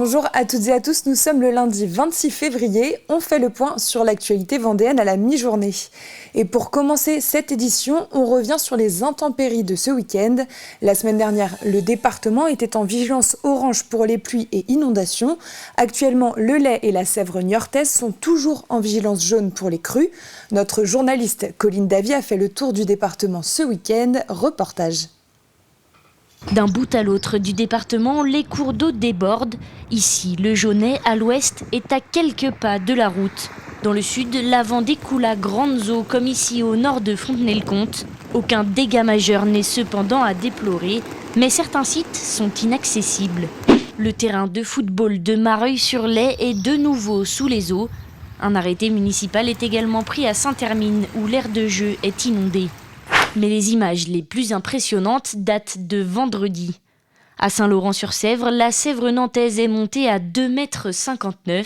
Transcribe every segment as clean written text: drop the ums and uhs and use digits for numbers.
Bonjour à toutes et à tous, nous sommes le lundi 26 février, on fait le point sur l'actualité vendéenne à la mi-journée. Et pour commencer cette édition, on revient sur les intempéries de ce week-end. La semaine dernière, le département était en vigilance orange pour les pluies et inondations. Actuellement, le Lay et la Sèvre niortaise sont toujours en vigilance jaune pour les crues. Notre journaliste Colline Davy a fait le tour du département ce week-end, reportage. D'un bout à l'autre du département, les cours d'eau débordent. Ici, le Jaunet, à l'ouest, est à quelques pas de la route. Dans le sud, la Vendée coule à grandes eaux, comme ici au nord de Fontenay-le-Comte. Aucun dégât majeur n'est cependant à déplorer, mais certains sites sont inaccessibles. Le terrain de football de Mareuil-sur-Lay est de nouveau sous les eaux. Un arrêté municipal est également pris à Saint-Hermine, où l'aire de jeu est inondée. Mais les images les plus impressionnantes datent de vendredi. À Saint-Laurent-sur-Sèvre, la Sèvre nantaise est montée à 2,59 m.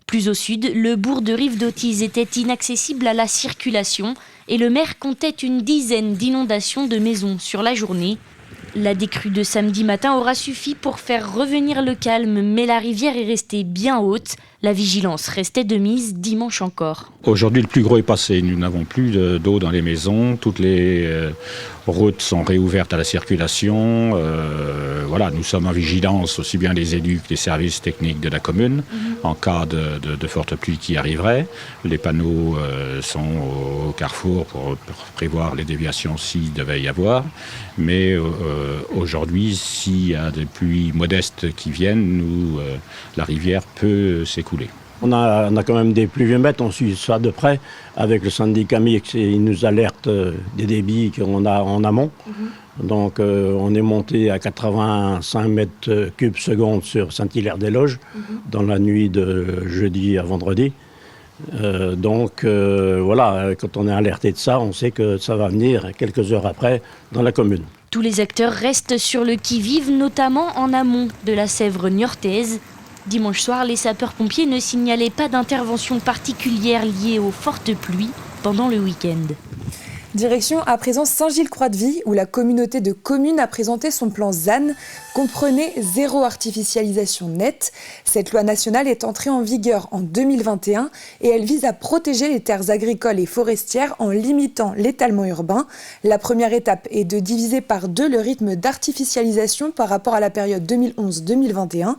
Plus au sud, le bourg de Rive-d'Autise était inaccessible à la circulation et le maire comptait une dizaine d'inondations de maisons sur la journée. La décrue de samedi matin aura suffi pour faire revenir le calme, mais la rivière est restée bien haute. La vigilance restait de mise dimanche encore. Aujourd'hui, le plus gros est passé. Nous n'avons plus d'eau dans les maisons. Toutes les routes sont réouvertes à la circulation. Nous sommes en vigilance, aussi bien les élus que les services techniques de la commune, en cas de fortes pluies qui arriveraient. Les panneaux sont au carrefour pour prévoir les déviations s'il devait y avoir. Mais aujourd'hui, s'il y a des pluies modestes qui viennent, la rivière peut s'écouler. On a quand même des pluviomètres, on suit ça de près avec le syndicat mixte, il nous alerte des débits qu'on a en amont. Donc on est monté à 85 mètres cubes secondes sur Saint-Hilaire-des-Loges dans la nuit de jeudi à vendredi. Quand on est alerté de ça, on sait que ça va venir quelques heures après dans la commune. Tous les acteurs restent sur le qui-vive, notamment en amont de la Sèvre niortaise. Dimanche soir, les sapeurs-pompiers ne signalaient pas d'intervention particulière liée aux fortes pluies pendant le week-end. Direction à présent Saint-Gilles-Croix-de-Vie, où la communauté de communes a présenté son plan ZAN, comprenait zéro artificialisation nette. Cette loi nationale est entrée en vigueur en 2021 et elle vise à protéger les terres agricoles et forestières en limitant l'étalement urbain. La première étape est de diviser par 2 le rythme d'artificialisation par rapport à la période 2011-2021.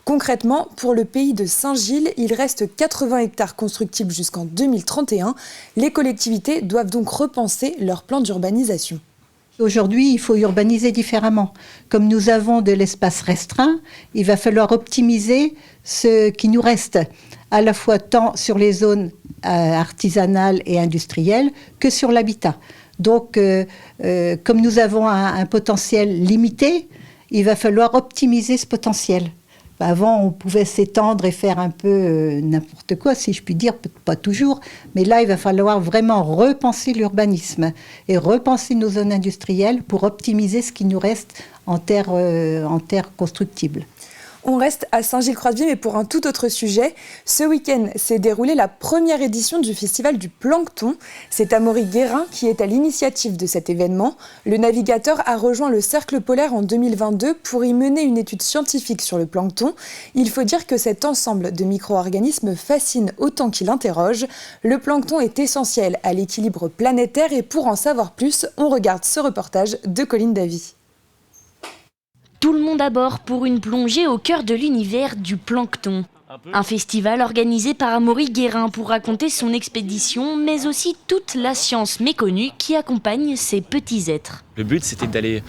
Concrètement, pour le pays de Saint-Gilles, il reste 80 hectares constructibles jusqu'en 2031. Les collectivités doivent donc repenser leur plan d'urbanisation. Aujourd'hui, il faut urbaniser différemment. Comme nous avons de l'espace restreint, il va falloir optimiser ce qui nous reste, à la fois tant sur les zones artisanales et industrielles que sur l'habitat. Donc, comme nous avons un potentiel limité, il va falloir optimiser ce potentiel. Avant, on pouvait s'étendre et faire un peu n'importe quoi, si je puis dire, pas toujours. Mais là, il va falloir vraiment repenser l'urbanisme et repenser nos zones industrielles pour optimiser ce qui nous reste en terres constructibles. On reste à Saint-Gilles-Croix-de-Vie, mais pour un tout autre sujet. Ce week-end s'est déroulée la première édition du Festival du Plancton. C'est Amaury Guérin qui est à l'initiative de cet événement. Le navigateur a rejoint le Cercle polaire en 2022 pour y mener une étude scientifique sur le plancton. Il faut dire que cet ensemble de micro-organismes fascine autant qu'il interroge. Le plancton est essentiel à l'équilibre planétaire et pour en savoir plus, on regarde ce reportage de Colline Davy. Tout le monde à bord pour une plongée au cœur de l'univers du plancton. Un festival organisé par Amaury Guérin pour raconter son expédition, mais aussi toute la science méconnue qui accompagne ces petits êtres. Le but, c'était d'aller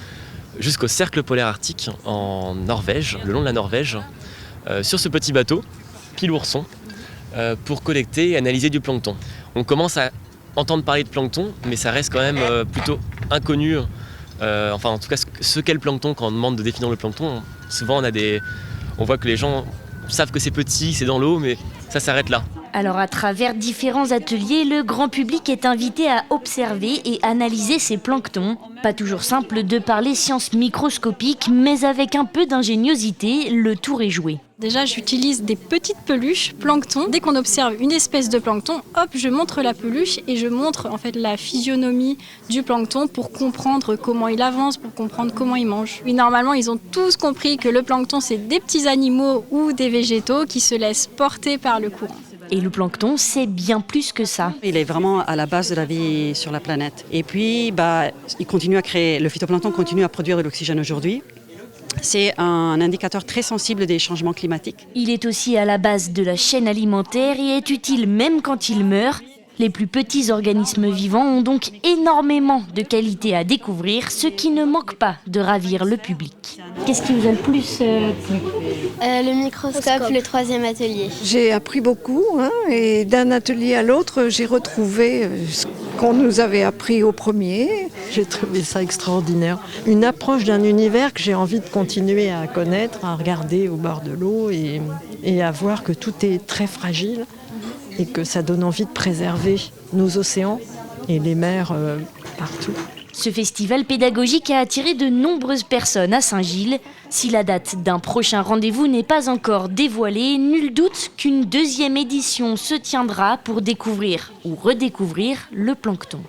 jusqu'au Cercle polaire arctique en Norvège, le long de la Norvège, sur ce petit bateau, pile ourson, pour collecter et analyser du plancton. On commence à entendre parler de plancton, mais ça reste quand même plutôt inconnu. En tout cas, ce qu'est le plancton, quand on demande de définir le plancton, souvent on voit que les gens savent que c'est petit, c'est dans l'eau, mais ça s'arrête là. Alors à travers différents ateliers, le grand public est invité à observer et analyser ces planctons. Pas toujours simple de parler sciences microscopiques, mais avec un peu d'ingéniosité, le tour est joué. Déjà, j'utilise des petites peluches plancton. Dès qu'on observe une espèce de plancton, hop, je montre la peluche et je montre en fait la physionomie du plancton pour comprendre comment il avance, pour comprendre comment il mange. Oui, normalement, ils ont tous compris que le plancton, c'est des petits animaux ou des végétaux qui se laissent porter par le courant. Et le plancton, c'est bien plus que ça. Il est vraiment à la base de la vie sur la planète. Et puis, il continue à créer, le phytoplancton continue à produire de l'oxygène aujourd'hui. C'est un indicateur très sensible des changements climatiques. Il est aussi à la base de la chaîne alimentaire et est utile même quand il meurt. Les plus petits organismes vivants ont donc énormément de qualités à découvrir, ce qui ne manque pas de ravir le public. Qu'est-ce qui vous a le plus plu ? Le microscope, le 3e atelier. J'ai appris beaucoup et d'un atelier à l'autre, j'ai retrouvé ce qu'on nous avait appris au premier. J'ai trouvé ça extraordinaire. Une approche d'un univers que j'ai envie de continuer à connaître, à regarder au bord de l'eau et à voir que tout est très fragile et que ça donne envie de préserver nos océans et les mers partout. Ce festival pédagogique a attiré de nombreuses personnes à Saint-Gilles. Si la date d'un prochain rendez-vous n'est pas encore dévoilée, nul doute qu'une 2e édition se tiendra pour découvrir ou redécouvrir le plancton.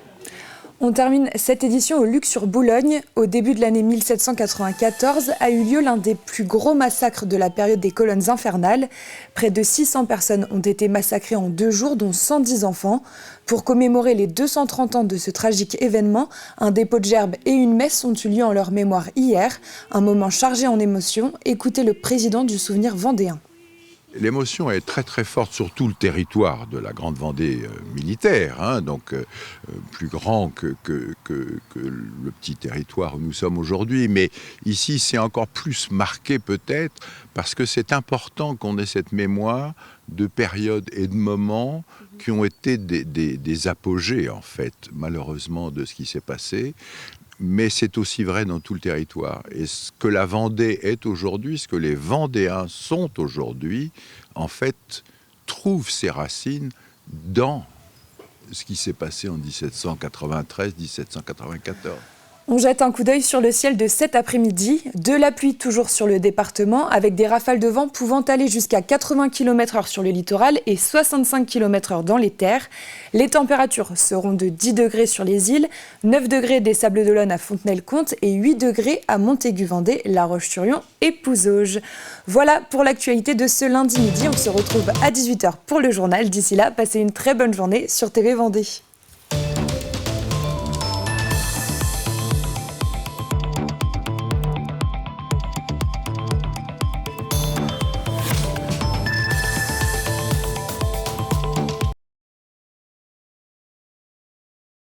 On termine cette édition au Luc-sur-Boulogne. Au début de l'année 1794 a eu lieu l'un des plus gros massacres de la période des colonnes infernales. Près de 600 personnes ont été massacrées en 2 jours, dont 110 enfants. Pour commémorer les 230 ans de ce tragique événement, un dépôt de gerbes et une messe ont eu lieu en leur mémoire hier. Un moment chargé en émotions. Écoutez le président du Souvenir vendéen. L'émotion est très très forte sur tout le territoire de la Grande Vendée militaire, donc plus grand que le petit territoire où nous sommes aujourd'hui. Mais ici, c'est encore plus marqué peut-être parce que c'est important qu'on ait cette mémoire de périodes et de moments qui ont été des apogées, en fait, malheureusement, de ce qui s'est passé. Mais c'est aussi vrai dans tout le territoire. Et ce que la Vendée est aujourd'hui, ce que les Vendéens sont aujourd'hui, en fait, trouve ses racines dans ce qui s'est passé en 1793-1794. On jette un coup d'œil sur le ciel de cet après-midi. De la pluie toujours sur le département, avec des rafales de vent pouvant aller jusqu'à 80 km/h sur le littoral et 65 km/h dans les terres. Les températures seront de 10 degrés sur les îles, 9 degrés des Sables-d'Olonne à Fontenay-le-Comte et 8 degrés à Montaigu-Vendée, La Roche-sur-Yon et Pouzauges. Voilà pour l'actualité de ce lundi midi. On se retrouve à 18h pour le journal. D'ici là, passez une très bonne journée sur TV Vendée.